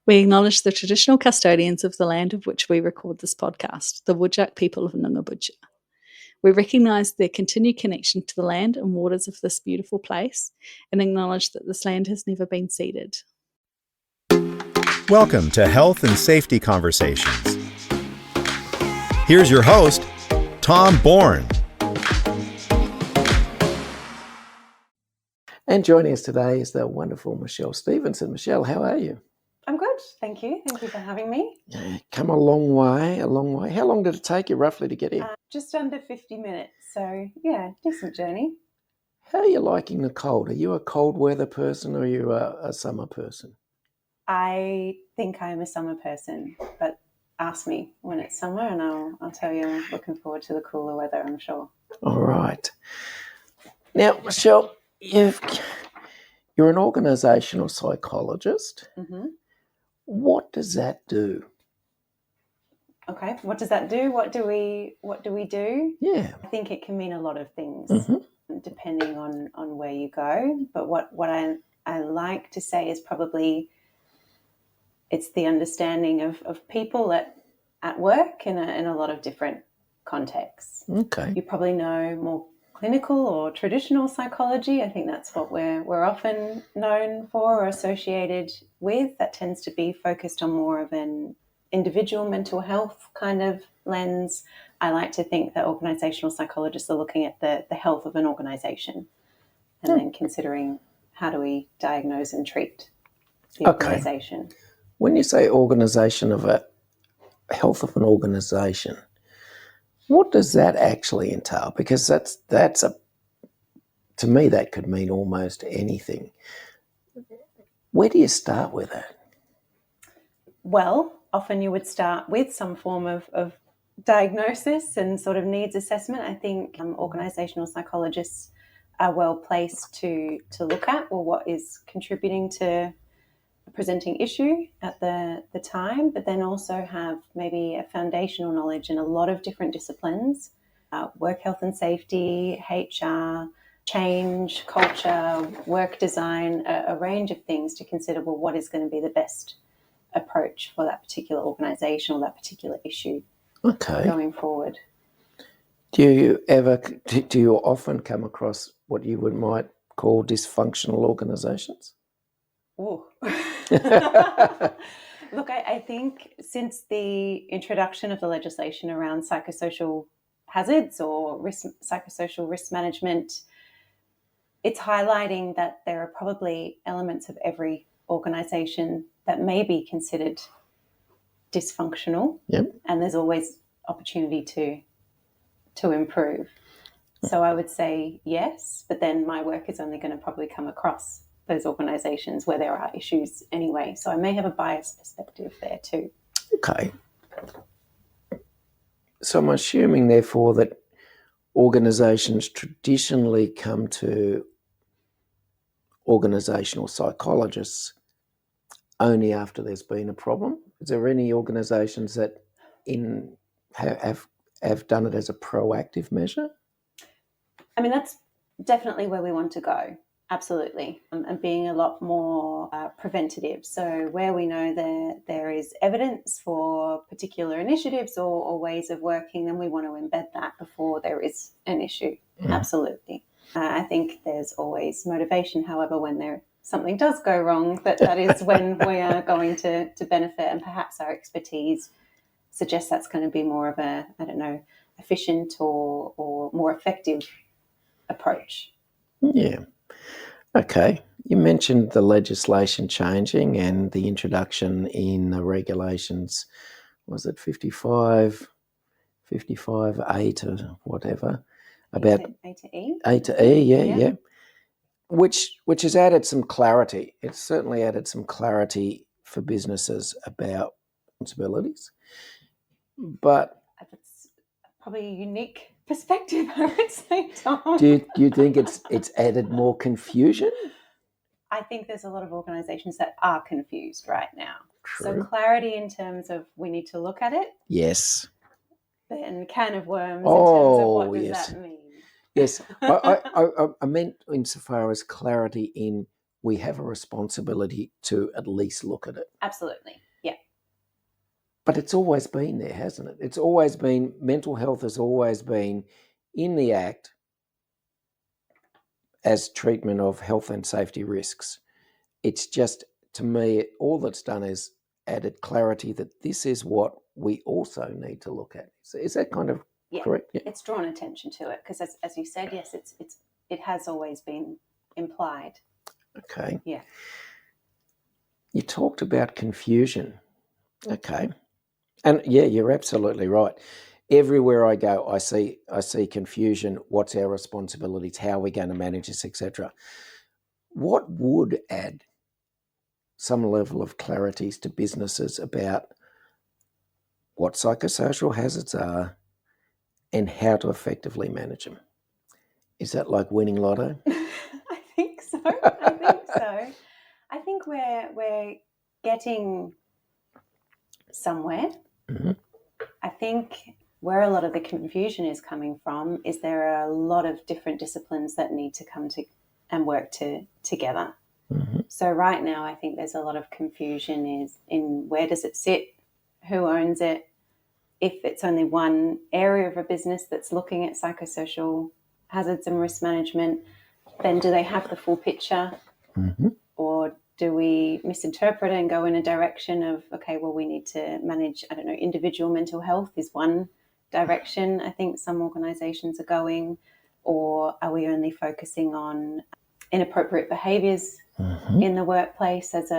We acknowledge the traditional custodians of the land of which we record this podcast, the Whadjuk people of Nungabudja. We recognise their continued connection to the land and waters of this beautiful place and acknowledge that this land has never been ceded. Welcome to Health and Safety Conversations. Here's your host, Tom Bourne. And joining us today is the wonderful Michelle Stephenson. Michelle, how are you? I'm good, thank you. Thank you for having me. Yeah, come a long way. How long did it take you roughly to get here? Just under 50 minutes, so yeah, decent journey. How are you liking the cold? Are you a cold weather person or are you a summer person? I think I'm a summer person, but ask me when it's summer and I'll tell you I'm looking forward to the cooler weather, I'm sure. All right. Now, Michelle, you're an organisational psychologist. Mm-hmm. What does that do? Okay, what does that do? What do we do? Yeah. I think it can mean a lot of things, depending on where you go. But what I like to say is probably it's the understanding of people at work in a lot of different contexts. Okay. You probably know more clinical or traditional psychology. I think that's what we're often known for or associated with. That tends to be focused on more of an individual mental health kind of lens. I like to think that organisational psychologists are looking at the health of an organisation and then considering how do we diagnose and treat the organisation. When you say organisation of a health of an organisation, what does that actually entail? Because that's to me, that could mean almost anything. Where do you start with that? Well, often you would start with some form of diagnosis and sort of needs assessment. I think organisational psychologists are well placed to look at, well, what is contributing to a presenting issue at the time, but then also have maybe a foundational knowledge in a lot of different disciplines, work health and safety, HR, change, culture, work design, a range of things to consider, well, what is going to be the best approach for that particular organisation or that particular issue going forward. Do you often come across what you might call dysfunctional organisations? Oh. Look, I think since the introduction of the legislation around psychosocial hazards or psychosocial risk management, it's highlighting that there are probably elements of every organisation that may be considered dysfunctional, and there's always opportunity to improve. So I would say yes, but then my work is only going to probably come across those organisations where there are issues anyway. So I may have a biased perspective there too. Okay. So I'm assuming, therefore, that organisations traditionally come to organisational psychologists only after there's been a problem. Is there any organisations that have done it as a proactive measure? I mean, that's definitely where we want to go. Absolutely, and being a lot more preventative. So where we know there is evidence for particular initiatives or ways of working, then we want to embed that before there is an issue. Absolutely. I think there's always motivation, however, when something does go wrong, that is when we are going to benefit, and perhaps our expertise suggests that's going to be more of a, efficient or more effective approach. Yeah. Okay. You mentioned the legislation changing and the introduction in the regulations, was it 55A to whatever? About A to E? A to E, yeah. Which has added some clarity. It's certainly added some clarity for businesses about responsibilities. But it's probably a unique perspective, I would say, Tom. Do you think it's added more confusion? I think there's a lot of organisations that are confused right now. True. So clarity in terms of we need to look at it. Yes. Then can of worms in terms of what does that mean? Yes. I meant insofar as clarity in we have a responsibility to at least look at it. Absolutely. Yeah. But it's always been there, hasn't it? It's always been, mental health has always been in the act as treatment of health and safety risks. It's just, to me, all that's done is added clarity that this is what we also need to look at. So is that kind of correct? Yeah. It's drawn attention to it because, as you said, yes, it has always been implied. Okay. Yeah. You talked about confusion. Okay. And yeah, you're absolutely right. Everywhere I go, I see confusion. What's our responsibilities? How are we going to manage this, etc.? What would add some level of clarity to businesses about what psychosocial hazards are and how to effectively manage them? Is that like winning lotto? I think so. I think we're getting somewhere. Mm-hmm. I think where a lot of the confusion is coming from is there are a lot of different disciplines that need to come to and work together. Mm-hmm. So right now, I think there's a lot of confusion is in where does it sit, who owns it, if it's only one area of a business that's looking at psychosocial hazards and risk management, then do they have the full picture? Mm-hmm. Or do we misinterpret it and go in a direction of, okay, well, we need to manage, I don't know, individual mental health is one direction I think some organisations are going, or are we only focusing on inappropriate behaviours Mm-hmm. in the workplace as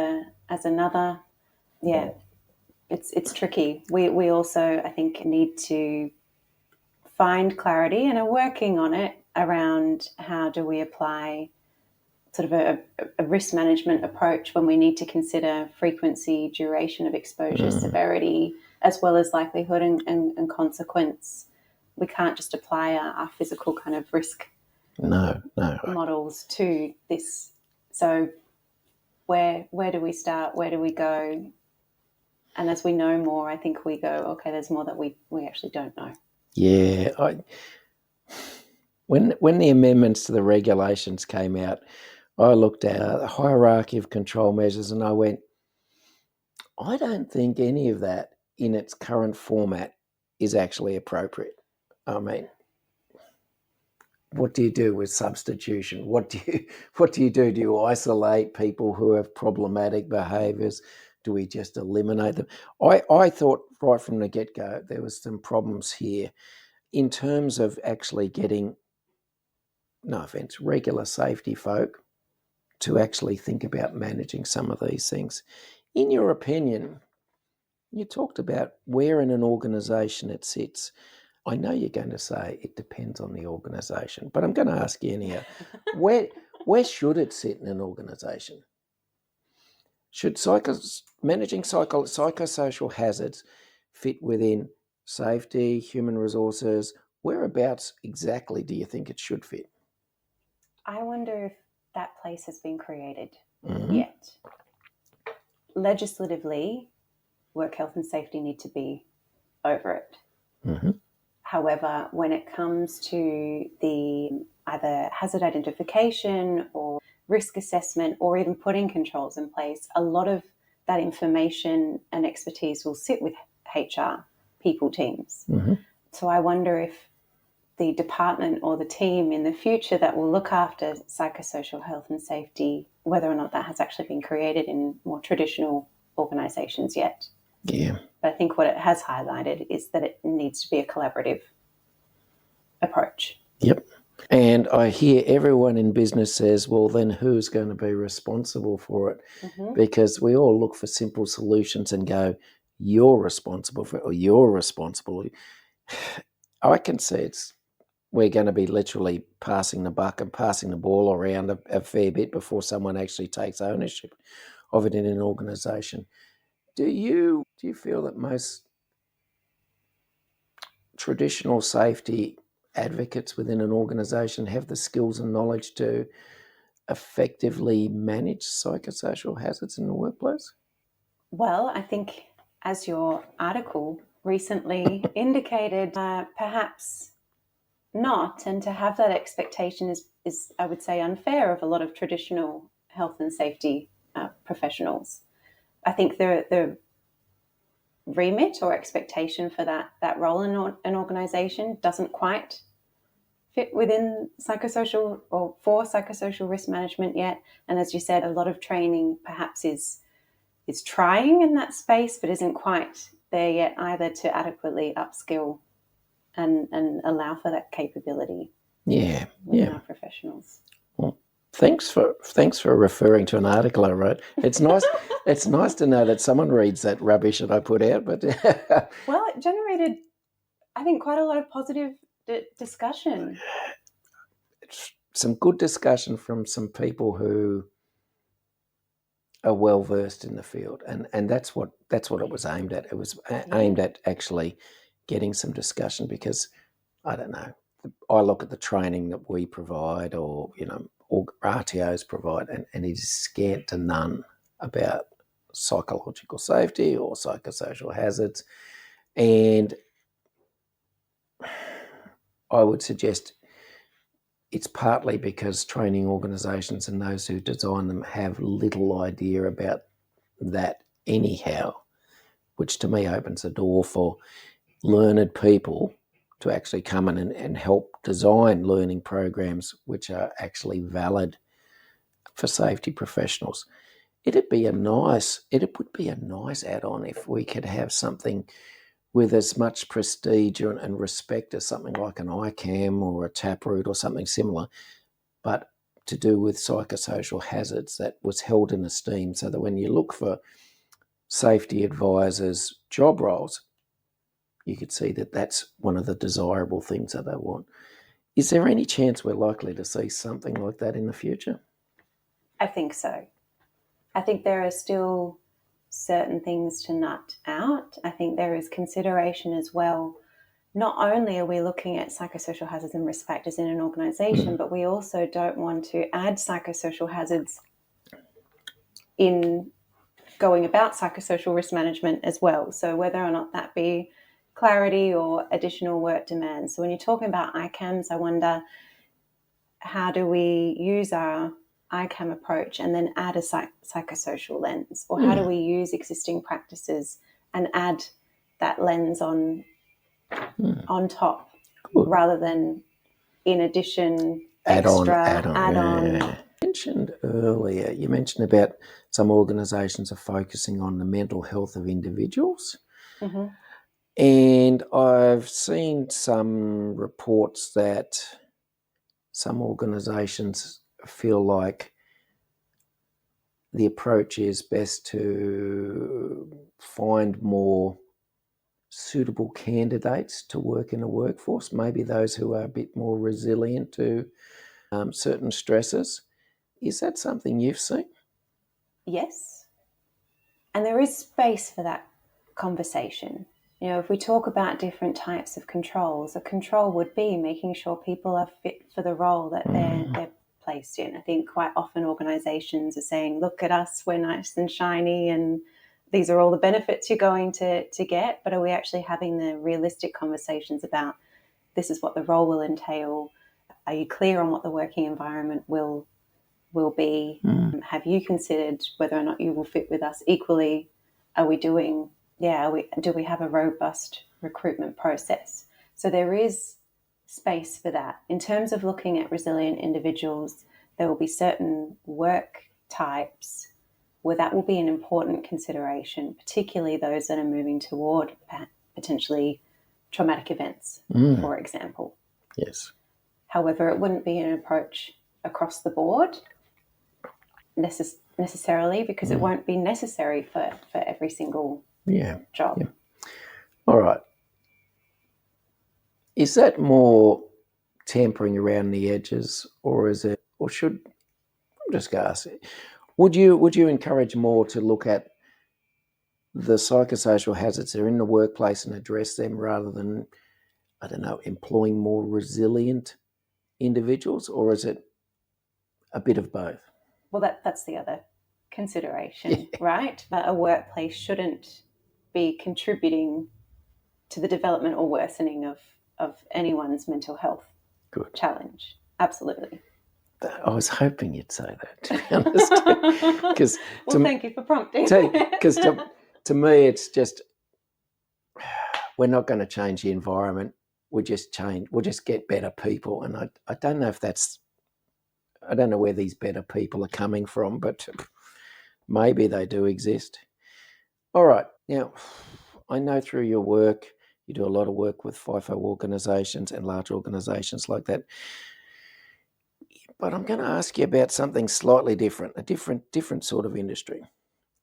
another? Yeah, it's tricky. We also, I think, need to find clarity and are working on it around how do we apply sort of a risk management approach when we need to consider frequency, duration of exposure, severity, as well as likelihood and consequence. We can't just apply our physical kind of risk models to this. So where do we start? Where do we go? And as we know more, I think we go, okay, there's more that we actually don't know. Yeah. When the amendments to the regulations came out, I looked at a hierarchy of control measures and I went, I don't think any of that in its current format is actually appropriate. I mean, what do you do with substitution? What do you do? Do you isolate people who have problematic behaviours? Do we just eliminate them? I thought right from the get-go there was some problems here in terms of actually getting, no offence, regular safety folk to actually think about managing some of these things. In your opinion, you talked about where in an organisation it sits. I know you're going to say it depends on the organisation, but I'm going to ask you anyhow, where should it sit in an organisation? Should managing psychosocial hazards fit within safety, human resources? Whereabouts exactly do you think it should fit? I wonder if that place has been created Mm-hmm. yet. Legislatively, work health and safety need to be over it. Mm-hmm. However, when it comes to the either hazard identification or risk assessment or even putting controls in place, a lot of that information and expertise will sit with HR people teams. Mm-hmm. So I wonder if the department or the team in the future that will look after psychosocial health and safety, whether or not that has actually been created in more traditional organisations yet. Yeah. But I think what it has highlighted is that it needs to be a collaborative approach. Yep. And I hear everyone in business says, well, then who's going to be responsible for it? Mm-hmm. Because we all look for simple solutions and go, you're responsible for it, or you're responsible. I can see we're going to be literally passing the buck and passing the ball around a fair bit before someone actually takes ownership of it in an organisation. Do you feel that most traditional safety advocates within an organisation have the skills and knowledge to effectively manage psychosocial hazards in the workplace? Well, I think as your article recently indicated, perhaps not, and to have that expectation is I would say unfair of a lot of traditional health and safety professionals. I think the remit or expectation for that role in an organisation doesn't quite fit within psychosocial or for psychosocial risk management yet. And as you said, a lot of training perhaps is trying in that space, but isn't quite there yet either to adequately upskill and allow for that capability. Yeah, Our professionals. Well, thanks for referring to an article I wrote. It's nice. It's nice to know that someone reads that rubbish that I put out. But well, it generated, I think, quite a lot of positive discussion. Some good discussion from some people who are well versed in the field, and that's what it was aimed at. It was aimed at actually getting some discussion, because I don't know. I look at the training that we provide, or RTOs provide, and it is scant to none about psychological safety or psychosocial hazards. And I would suggest it's partly because training organisations and those who design them have little idea about that anyhow, which to me opens the door for learned people to actually come in and help design learning programs which are actually valid for safety professionals. It would be a nice add-on if we could have something with as much prestige and respect as something like an ICAM or a Taproot or something similar, but to do with psychosocial hazards that was held in esteem, so that when you look for safety advisors job roles, you could see that that's one of the desirable things that they want. Is there any chance we're likely to see something like that in the future? I think so. I think there are still certain things to nut out. I think there is consideration as well. Not only are we looking at psychosocial hazards and risk factors in an organisation, but we also don't want to add psychosocial hazards in going about psychosocial risk management as well. So whether or not that be clarity or additional work demands. So when you're talking about ICAMs, I wonder, how do we use our ICAM approach and then add a psychosocial lens? Or how do we use existing practices and add that lens on top, rather than in addition, add on. Yeah. You mentioned about some organisations are focusing on the mental health of individuals. Mm-hmm. And I've seen some reports that some organisations feel like the approach is best to find more suitable candidates to work in the workforce, maybe those who are a bit more resilient to certain stresses. Is that something you've seen? Yes. And there is space for that conversation. If we talk about different types of controls, a control would be making sure people are fit for the role that they're placed in. I think quite often organisations are saying, look at us, we're nice and shiny, and these are all the benefits you're going to get. But are we actually having the realistic conversations about, this is what the role will entail? Are you clear on what the working environment will be? Have you considered whether or not you will fit with us equally? Are we doing... do we have a robust recruitment process? So there is space for that. In terms of looking at resilient individuals, there will be certain work types where that will be an important consideration, particularly those that are moving toward potentially traumatic events, for example. Yes. However, it wouldn't be an approach across the board necessarily, because it won't be necessary for every single job. Yeah. All right. Is that more tampering around the edges, or should, I'm just going to ask, would you encourage more to look at the psychosocial hazards that are in the workplace and address them, rather than, I don't know, employing more resilient individuals, or is it a bit of both? Well, that's the other consideration, right? But a workplace shouldn't be contributing to the development or worsening of anyone's mental health challenge. Absolutely. I was hoping you'd say that, to be honest. 'Cause thank you for prompting. Because to me, it's just, we're not going to change the environment. We'll just get better people. And I don't know I don't know where these better people are coming from, but maybe they do exist. All right. Now, I know through your work, you do a lot of work with FIFO organisations and large organisations like that. But I'm going to ask you about something slightly different, a different sort of industry.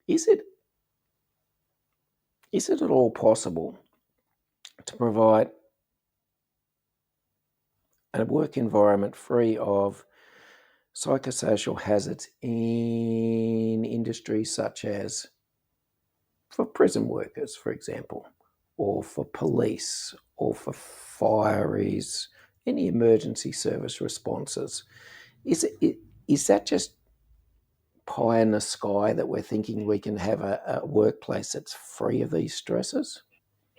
Is it at all possible to provide a work environment free of psychosocial hazards in industries such as for prison workers, for example, or for police, or for fireys, any emergency service responses? Is that just pie in the sky that we're thinking we can have a workplace that's free of these stresses?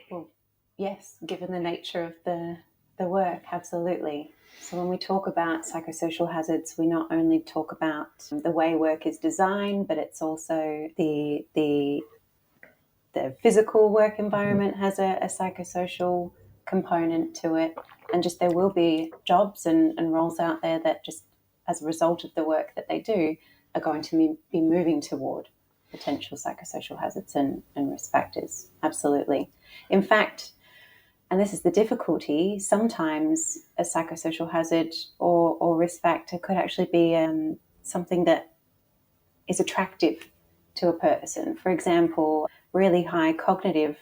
Well, yes, given the nature of the work, absolutely. So when we talk about psychosocial hazards, we not only talk about the way work is designed, but it's also the physical work environment has a psychosocial component to it. And just there will be jobs and roles out there that just as a result of the work that they do are going to be moving toward potential psychosocial hazards and risk factors. Absolutely. In fact, and this is the difficulty, sometimes a psychosocial hazard or risk factor could actually be something that is attractive to a person. For example, really high cognitive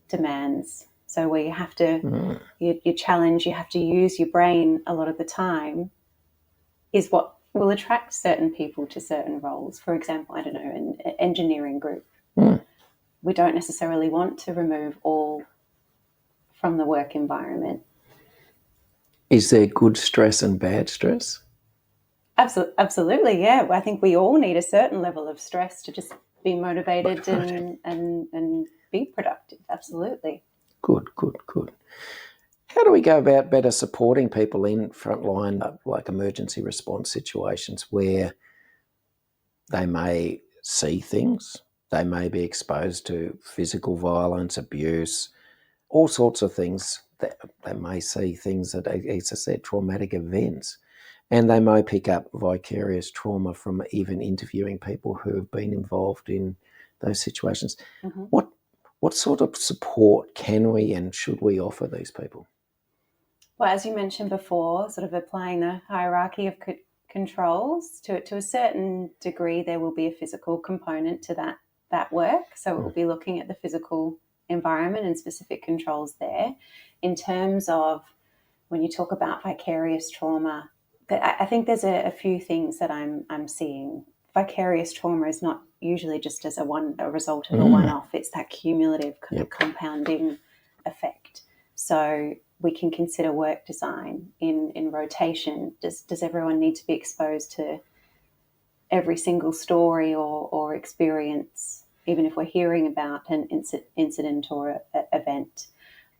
demands. So where you have to, you challenge, you have to use your brain a lot of the time, is what will attract certain people to certain roles. For example, I don't know, an engineering group. We don't necessarily want to remove all from the work environment. Is there good stress and bad stress? Absolutely, yeah. I think we all need a certain level of stress to just be motivated and be productive. Absolutely. Good. How do we go about better supporting people in frontline, like emergency response situations where they may see things, they may be exposed to physical violence, abuse, all sorts of things, that they may see things that, as I said, traumatic events, and they may pick up vicarious trauma from even interviewing people who have been involved in those situations. Mm-hmm. What sort of support can we and should we offer these people? Well, as you mentioned before, sort of applying the hierarchy of controls to a certain degree, there will be a physical component to that work. So we'll be looking at the physical environment and specific controls there. In terms of when you talk about vicarious trauma, I think there's a few things that I'm seeing. Vicarious trauma is not usually just as a result of a one-off. It's that cumulative kind of compounding effect. So we can consider work design in rotation. Does everyone need to be exposed to every single story or experience, even if we're hearing about an incident or event?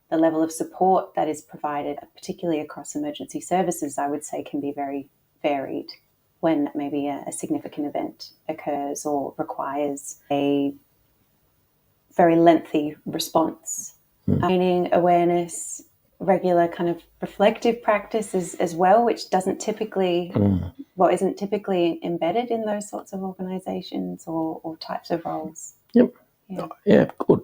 The level of support that is provided, particularly across emergency services, I would say can be very varied when maybe a significant event occurs or requires a very lengthy response. Training, awareness, regular kind of reflective practice as well, which isn't typically embedded in those sorts of organisations or types of roles. Yep. Yeah, good.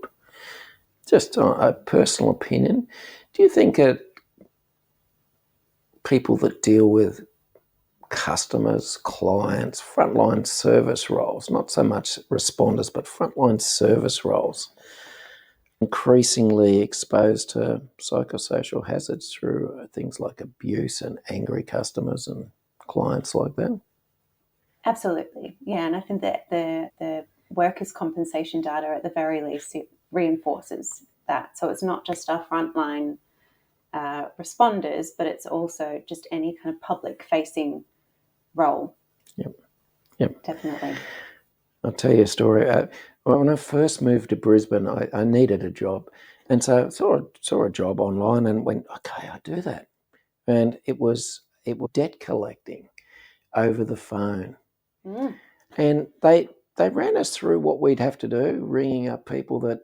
Just a personal opinion, do you think people that deal with customers, clients, frontline service roles, not so much responders, but frontline service roles, increasingly exposed to psychosocial hazards through things like abuse and angry customers and clients like that? Absolutely, yeah. And I think that the workers' compensation data, at the very least, it reinforces that. So it's not just our frontline responders, but it's also just any kind of public-facing role. Yep. Definitely. I'll tell you a story. When I first moved to Brisbane, I needed a job. And so I saw a job online and went, okay, I'll do that. And it was debt collecting. over the phone. Mm. And they ran us through what we'd have to do, ringing up people that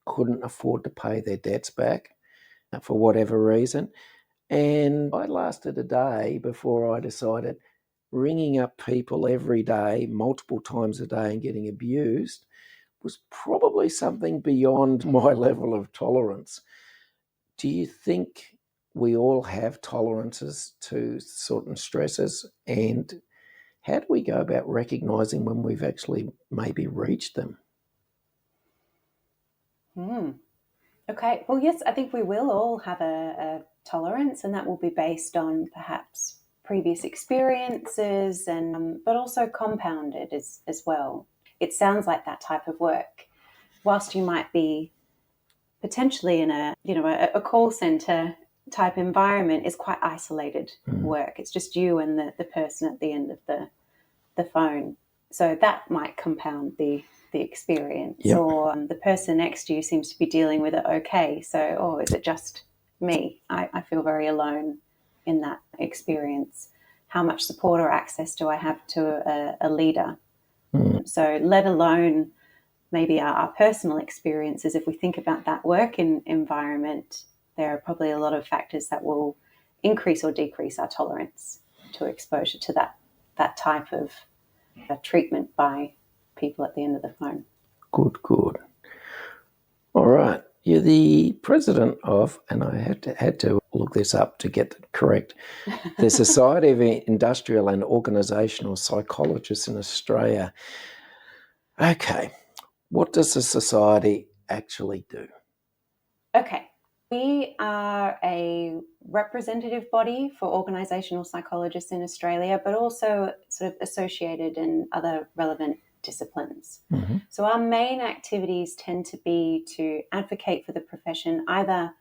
couldn't afford to pay their debts back for whatever reason. And I lasted a day before I decided ringing up people every day, multiple times a day, and getting abused was probably something beyond my level of tolerance. Do you think we all have tolerances to certain stresses? And how do we go about recognising when we've actually maybe reached them? Okay, well, yes, I think we will all have a tolerance, and that will be based on perhaps previous experiences, and but also compounded as well. It sounds like that type of work, whilst you might be potentially in a call center type environment, is quite isolated work. It's just you and the person at the end of the phone. So that might compound the experience. Yep. Or the person next to you seems to be dealing with it okay. So, is it just me? I feel very alone in that experience. How much support or access do I have to a leader? So let alone maybe our personal experiences, if we think about that work environment, there are probably a lot of factors that will increase or decrease our tolerance to exposure to that type of treatment by people at the end of the phone. Good. All right. You're the president of, and I had to look this up to get it correct, the Society of Industrial and Organisational Psychologists in Australia. Okay. What does the society actually do? Okay. We are a representative body for organisational psychologists in Australia, but also sort of associated in other relevant disciplines. Mm-hmm. So our main activities tend to be to advocate for the profession, either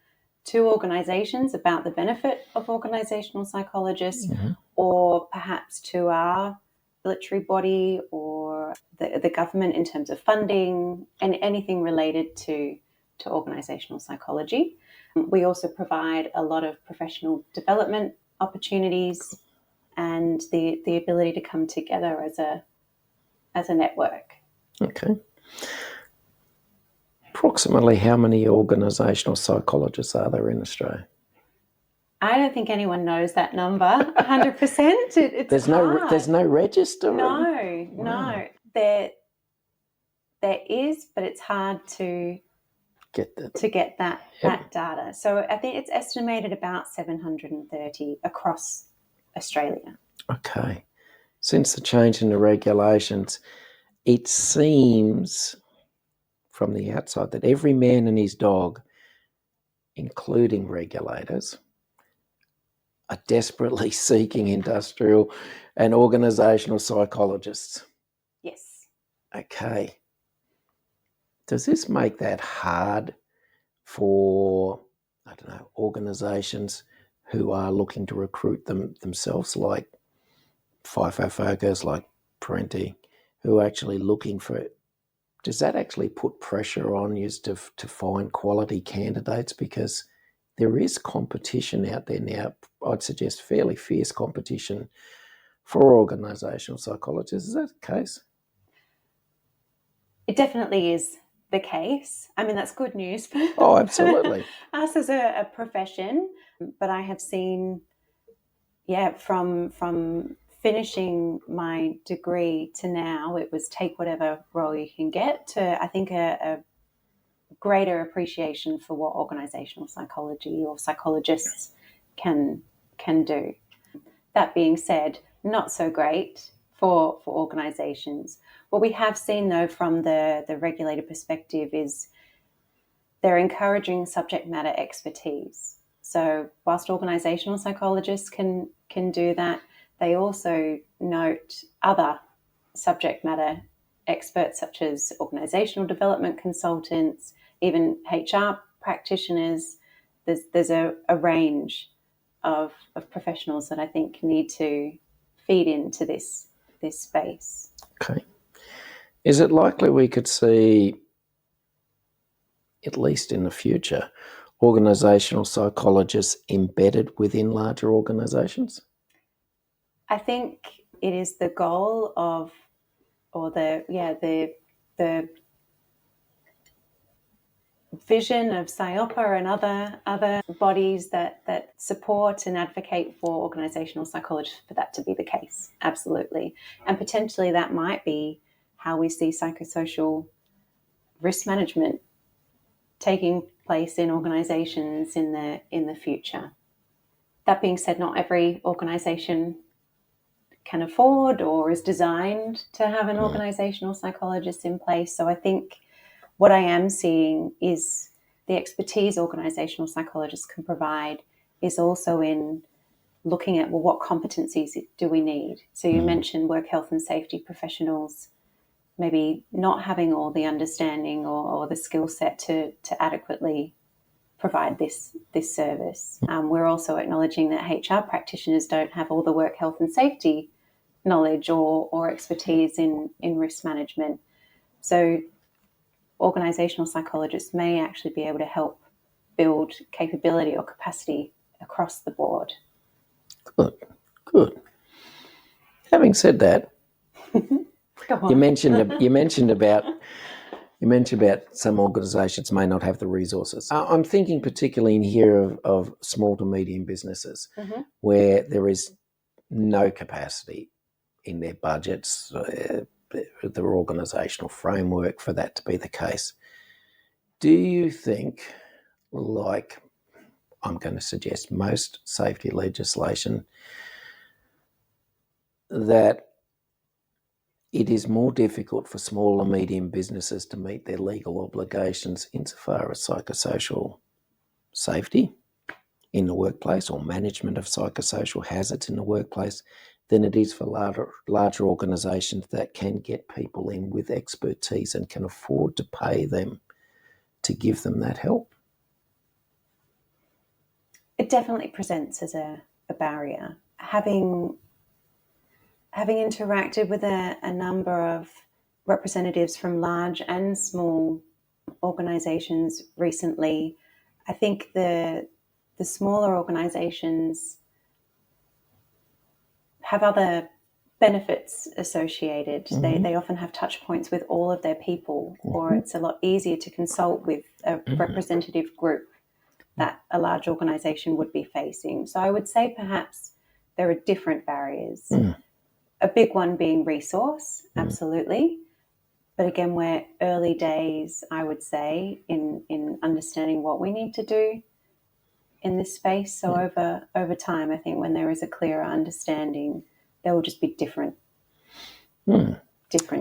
to organisations about the benefit of organisational psychologists, or perhaps to our military body or the government in terms of funding and anything related to organisational psychology. We also provide a lot of professional development opportunities and the ability to come together as a network. Okay. Approximately how many organisational psychologists are there in Australia? I don't think anyone knows that number 100%. It's there's hard. There's no register? No. There is, but it's hard to get that data. So I think it's estimated about 730 across Australia. Okay. Since the change in the regulations, it seems from the outside that every man and his dog, including regulators, are desperately seeking industrial and organisational psychologists. Yes. Okay. Does this make that hard for, organisations who are looking to recruit themselves, like FIFO Focus, like PerMentis, who are actually looking for it? Does that actually put pressure on you to find quality candidates? Because there is competition out there now, I'd suggest fairly fierce competition for organisational psychologists. Is that the case? It definitely is the case. I mean, that's good news for absolutely. us as a profession. But I have seen, from finishing my degree to now, it was take whatever role you can get, to I think a greater appreciation for what organisational psychology or psychologists can do. That being said, not so great for organisations. What we have seen, though, from the regulator perspective is they're encouraging subject matter expertise. So whilst organisational psychologists can do that, they also note other subject matter experts such as organisational development consultants, even HR practitioners. There's a range of professionals that I think need to feed into this space. Okay. Is it likely we could see, at least in the future, organisational psychologists embedded within larger organisations? I think It is the goal of, or the vision of SIOPA and other bodies that support and advocate for organisational psychologists for that to be the case. Absolutely. And potentially that might be how we see psychosocial risk management taking place in organisations in the future. That being said, not every organisation can afford or is designed to have an organisational psychologist in place. So I think what I am seeing is the expertise organisational psychologists can provide is also in looking at, well, what competencies do we need? So you mentioned work health and safety professionals maybe not having all the understanding or the skill set to adequately provide this service. We're also acknowledging that HR practitioners don't have all the work health and safety knowledge or expertise in risk management. So organisational psychologists may actually be able to help build capability or capacity across the board. Good. Having said that, Go on. you mentioned about some organisations may not have the resources. I'm thinking particularly in here of small to medium businesses where there is no capacity in their budgets, their organisational framework for that to be the case. Do you think, like I'm going to suggest most safety legislation, that it is more difficult for small and medium businesses to meet their legal obligations insofar as psychosocial safety in the workplace or management of psychosocial hazards in the workplace than it is for larger organisations that can get people in with expertise and can afford to pay them to give them that help? It definitely presents as a barrier. Having interacted with a number of representatives from large and small organisations recently, I think the smaller organisations have other benefits associated. They often have touch points with all of their people, or it's a lot easier to consult with a representative group that a large organisation would be facing. So I would say perhaps there are different barriers. A big one being resource, absolutely. But again, we're early days, I would say, in understanding what we need to do in this space. So over time, I think when there is a clearer understanding, there will just be different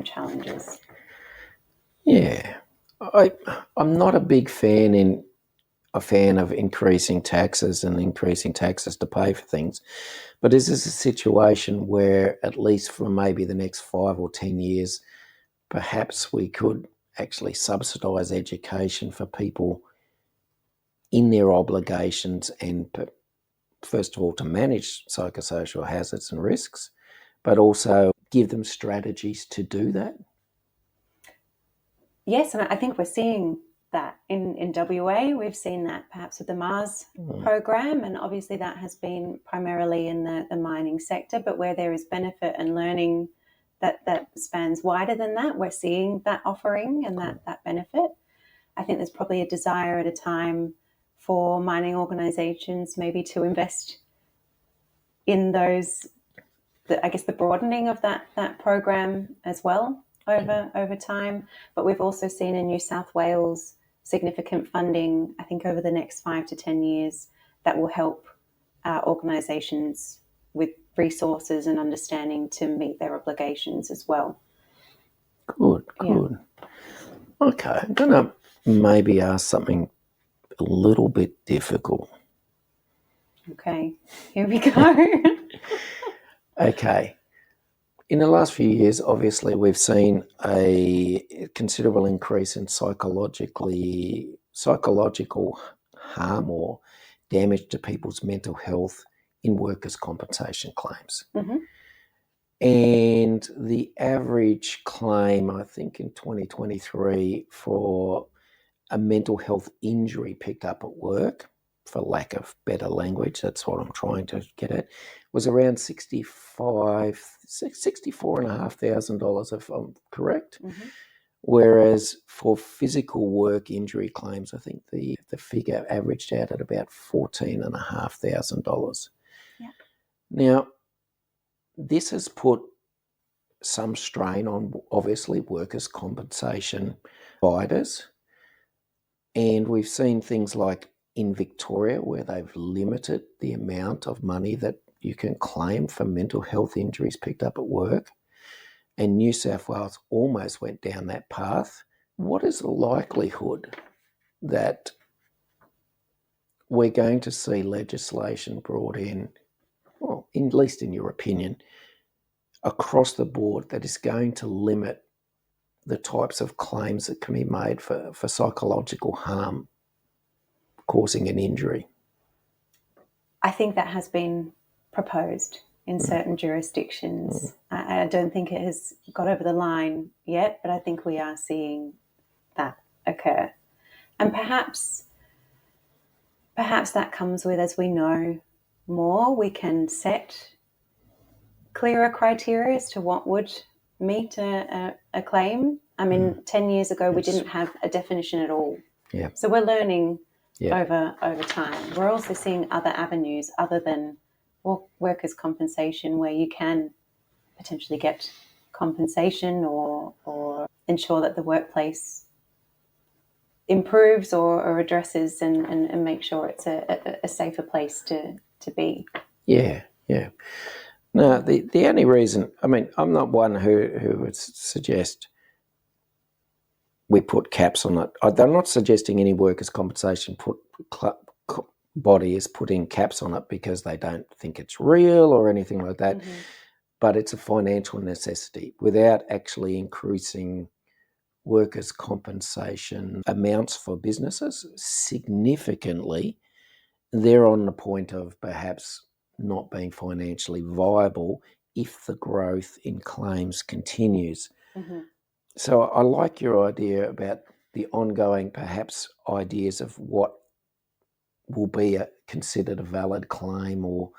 challenges. Yeah. I'm not a big fan of increasing taxes to pay for things. But is this a situation where, at least for maybe the next 5 or 10 years, perhaps we could actually subsidise education for people in their obligations and, first of all, to manage psychosocial hazards and risks, but also give them strategies to do that? Yes, and I think we're seeing that in WA. We've seen that perhaps with the Mars program, and obviously that has been primarily in the mining sector, but where there is benefit and learning that spans wider than that, we're seeing that offering and that benefit. I think there's probably a desire at a time for mining organisations maybe to invest in those, the broadening of that program as well over time. But we've also seen in New South Wales significant funding, I think over the next 5 to 10 years, that will help organisations with resources and understanding to meet their obligations as well. Good. Okay, I'm going to maybe ask something a little bit difficult. Okay, here we go. Okay. In the last few years, obviously, we've seen a considerable increase in psychological harm or damage to people's mental health in workers' compensation claims. And the average claim, I think, in 2023 for a mental health injury picked up at work for lack of better language, that's what I'm trying to get at, was around $64,500, if I'm correct. Mm-hmm. Whereas for physical work injury claims, I think the figure averaged out at about $14,500. Yeah. Now, this has put some strain on, obviously, workers' compensation providers. And we've seen things like in Victoria where they've limited the amount of money that you can claim for mental health injuries picked up at work. And New South Wales almost went down that path. What is the likelihood that we're going to see legislation brought in, well, at least in your opinion, across the board that is going to limit the types of claims that can be made for psychological harm causing an injury? I think that has been proposed in certain jurisdictions. I don't think it has got over the line yet, but I think we are seeing that occur. And perhaps that comes with, as we know more, we can set clearer criteria as to what would meet a claim. I mean, 10 years ago, we didn't have a definition at all. Yeah. So we're learning Yeah. over time. We're also seeing other avenues other than workers' compensation, where you can potentially get compensation or ensure that the workplace improves or addresses and make sure it's a safer place to be. Yeah. No, the only reason, I mean, I'm not one who would suggest we put caps on it. I'm not suggesting any workers' compensation body is putting caps on it because they don't think it's real or anything like that. Mm-hmm. But it's a financial necessity. Without actually increasing workers' compensation amounts for businesses significantly, they're on the point of perhaps not being financially viable if the growth in claims continues. Mm-hmm. So I like your idea about the ongoing, perhaps, ideas of what will be considered a valid claim or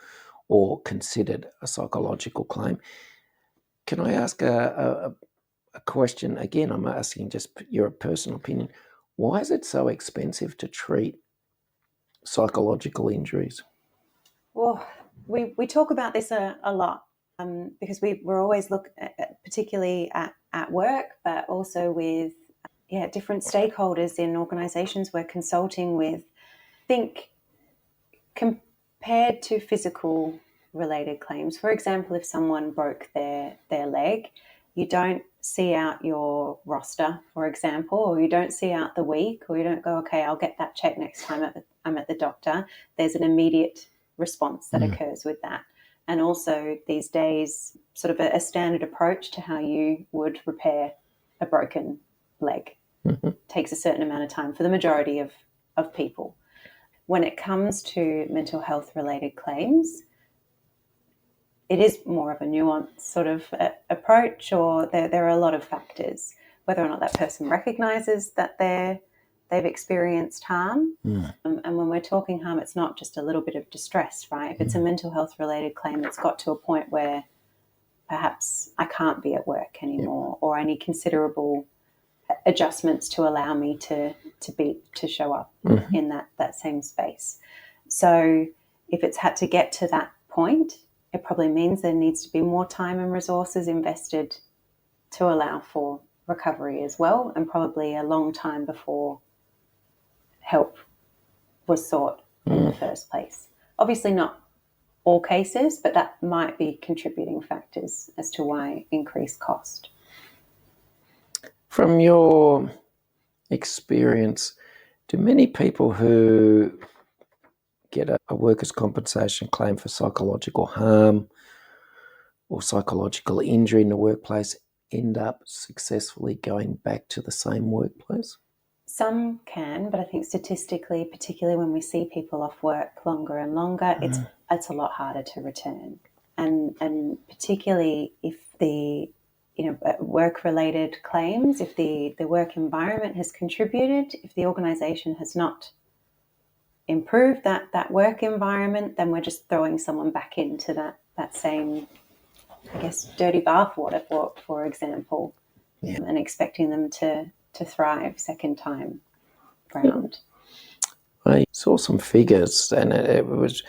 considered a psychological claim. Can I ask a question? Again, I'm asking just your personal opinion. Why is it so expensive to treat psychological injuries? Well, we talk about this a lot because we're always particularly at work, but also with different stakeholders in organisations we're consulting with. I think compared to physical related claims, for example, if someone broke their leg, you don't see out your roster, for example, or you don't see out the week, or you don't go, okay, I'll get that checked next time I'm at the doctor. There's an immediate response that occurs with that. And also these days, sort of a standard approach to how you would repair a broken leg takes a certain amount of time for the majority of people. When it comes to mental health related claims, it is more of a nuanced sort of approach, or there are a lot of factors, whether or not that person recognises that they've experienced harm. And when we're talking harm, it's not just a little bit of distress, right? If it's a mental health related claim, it's got to a point where perhaps I can't be at work anymore, or I need considerable adjustments to allow me to show up in that same space. So if it's had to get to that point, it probably means there needs to be more time and resources invested to allow for recovery as well, and probably a long time before help was sought in the first place. Obviously not all cases, but that might be contributing factors as to why increased cost. From your experience, do many people who get a workers' compensation claim for psychological harm or psychological injury in the workplace end up successfully going back to the same workplace? Some can, but I think statistically, particularly when we see people off work longer and longer, it's a lot harder to return. And particularly if the work-related claims, if the work environment has contributed, if the organisation has not improve that work environment, then we're just throwing someone back into that same, I guess, dirty bathwater, for example, and expecting them to thrive second time round. I saw some figures, and it was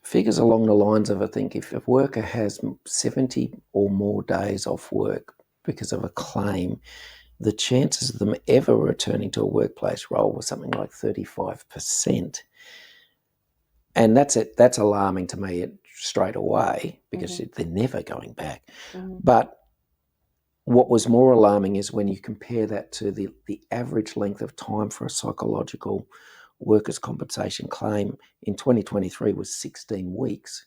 figures along the lines of, I think, if a worker has 70 or more days off work because of a claim, the chances of them ever returning to a workplace role was something like 35%. And that's alarming to me straight away, because they're never going back. But what was more alarming is when you compare that to the average length of time for a psychological workers' compensation claim in 2023 was 16 weeks.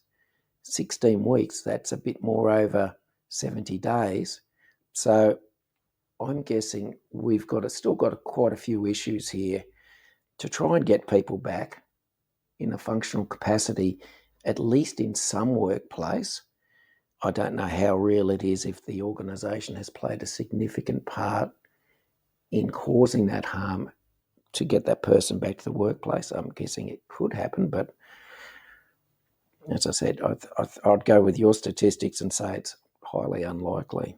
16 weeks, that's a bit more over 70 days. So I'm guessing we've still got quite a few issues here to try and get people back in a functional capacity, at least in some workplace. I don't know how real it is if the organisation has played a significant part in causing that harm to get that person back to the workplace. I'm guessing it could happen, but as I said, I'd go with your statistics and say it's highly unlikely.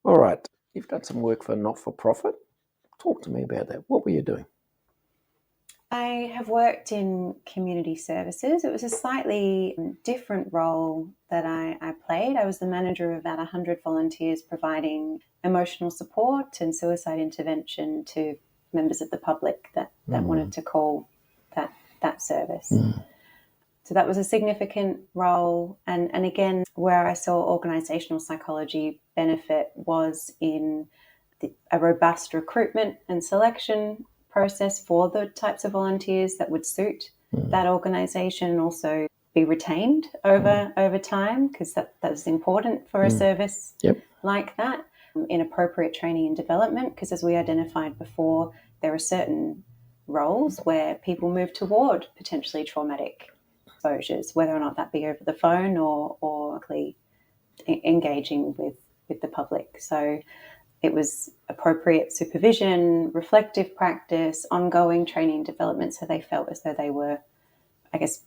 All right, you've done some work for not-for-profit. Talk to me about that. What were you doing? I have worked in community services. It was a slightly different role that I played. I was the manager of about 100 volunteers providing emotional support and suicide intervention to members of the public that wanted to call that service. So that was a significant role. And again, where I saw organisational psychology benefit was in a robust recruitment and selection process for the types of volunteers that would suit that organisation, and also be retained over time, because that is important for a service like that. In appropriate training and development, because as we identified before, there are certain roles where people move toward potentially traumatic exposures, whether or not that be over the phone or engaging with the public. So it was appropriate supervision, reflective practice, ongoing training and development, so they felt as though they were, I guess,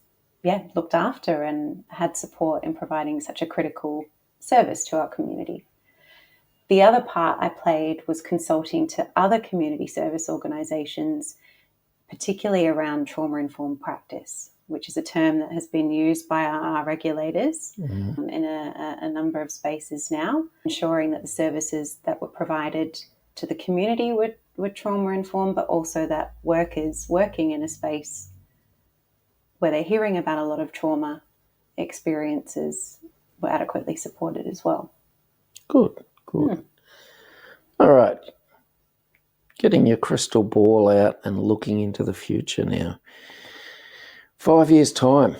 looked after and had support in providing such a critical service to our community. The other part I played was consulting to other community service organisations, particularly around trauma-informed practice, which is a term that has been used by our regulators in a number of spaces now, ensuring that the services that were provided to the community were trauma-informed, but also that workers working in a space where they're hearing about a lot of trauma experiences were adequately supported as well. Good. All right. Getting your crystal ball out and looking into the future now. 5 years' time.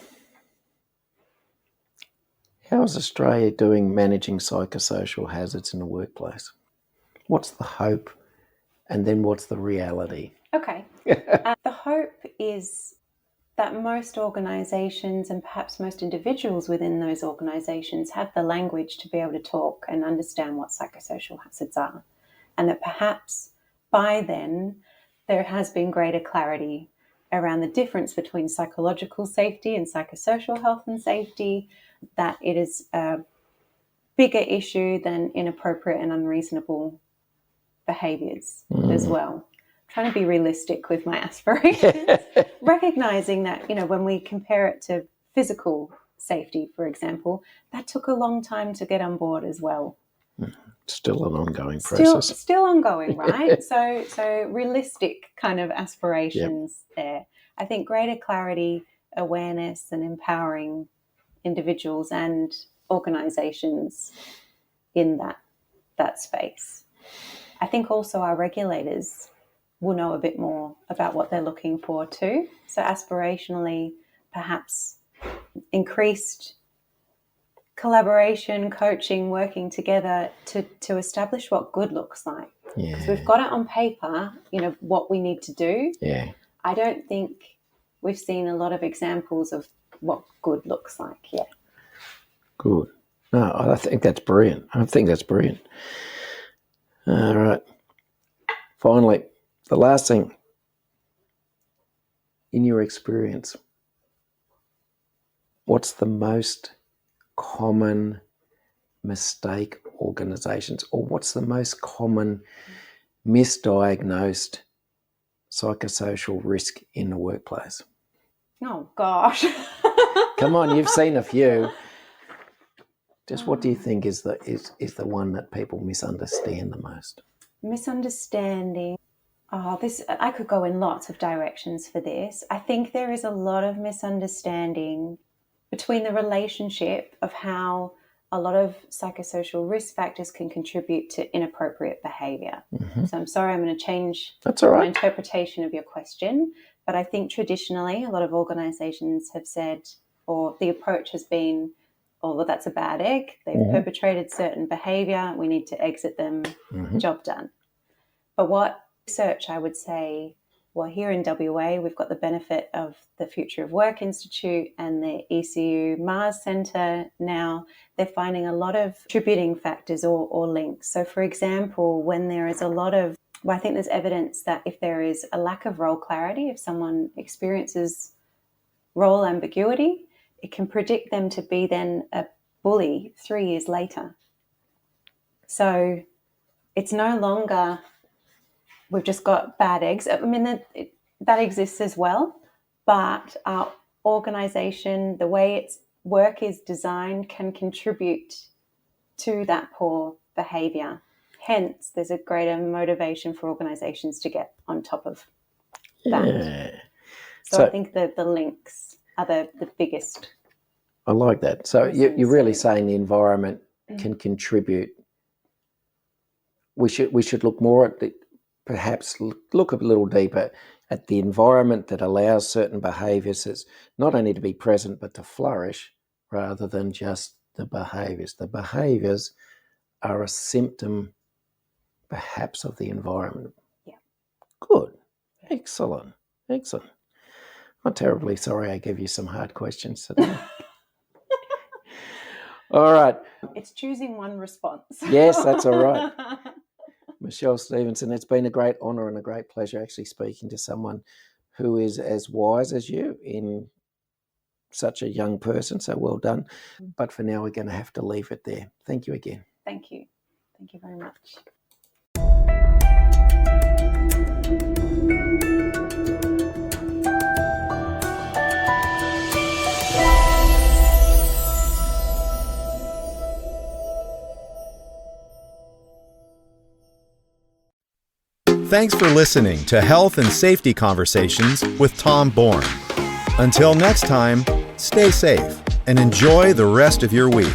How is Australia doing managing psychosocial hazards in the workplace? What's the hope, and then what's the reality? Okay. The hope is that most organisations, and perhaps most individuals within those organisations, have the language to be able to talk and understand what psychosocial hazards are, and that perhaps by then there has been greater clarity around the difference between psychological safety and psychosocial health and safety, that it is a bigger issue than inappropriate and unreasonable behaviours as well. Trying to be realistic with my aspirations, recognising that, when we compare it to physical safety, for example, that took a long time to get on board as well. Still an ongoing process. Still ongoing, right? So realistic kind of aspirations there. I think greater clarity, awareness, and empowering individuals and organisations in that space. I think also our regulators will know a bit more about what they're looking for too. So aspirationally, perhaps increased collaboration, coaching, working together to establish what good looks like. Because we've got it on paper, what we need to do. Yeah. I don't think we've seen a lot of examples of what good looks like yet. Good. No, I think that's brilliant. All right. Finally, the last thing in your experience, what's the most common mistake organisations, or what's the most common misdiagnosed psychosocial risk in the workplace? Oh, gosh. Come on, you've seen a few. Just what do you think is the one that people misunderstand the most? Misunderstanding. I could go in lots of directions for this. I think there is a lot of misunderstanding between the relationship of how a lot of psychosocial risk factors can contribute to inappropriate behaviour. Mm-hmm. So I'm sorry, I'm going to change That's all right. my interpretation of your question, but I think traditionally a lot of organisations have said, or the approach has been, oh, well, that's a bad egg. They've perpetrated certain behaviour. We need to exit them. Job done. But what research, I would say, well, here in WA, we've got the benefit of the Future of Work Institute and the ECU Mars Centre now. They're finding a lot of contributing factors or links. So, for example, when there is a lot of, well, I think there's evidence that if there is a lack of role clarity, if someone experiences role ambiguity, it can predict them to be then a bully 3 years later. So it's no longer we've just got bad eggs. I mean, that exists as well, but our organisation, the way its work is designed, can contribute to that poor behaviour. Hence, there's a greater motivation for organisations to get on top of that. Yeah. So I think that the links are the biggest. I like that. So you're really saying the environment can contribute. We should look more at perhaps look a little deeper at the environment that allows certain behaviours as not only to be present but to flourish, rather than just the behaviours. The behaviours are a symptom perhaps of the environment. Yeah. Good. Excellent. I'm terribly sorry I gave you some hard questions today. All right. It's choosing one response. Yes, that's all right. Michelle Stephenson, it's been a great honour and a great pleasure actually speaking to someone who is as wise as you in such a young person, so well done. But for now, we're going to have to leave it there. Thank you again. Thank you. Thank you very much. Thanks for listening to Health and Safety Conversations with Tom Bourne. Until next time, stay safe and enjoy the rest of your week.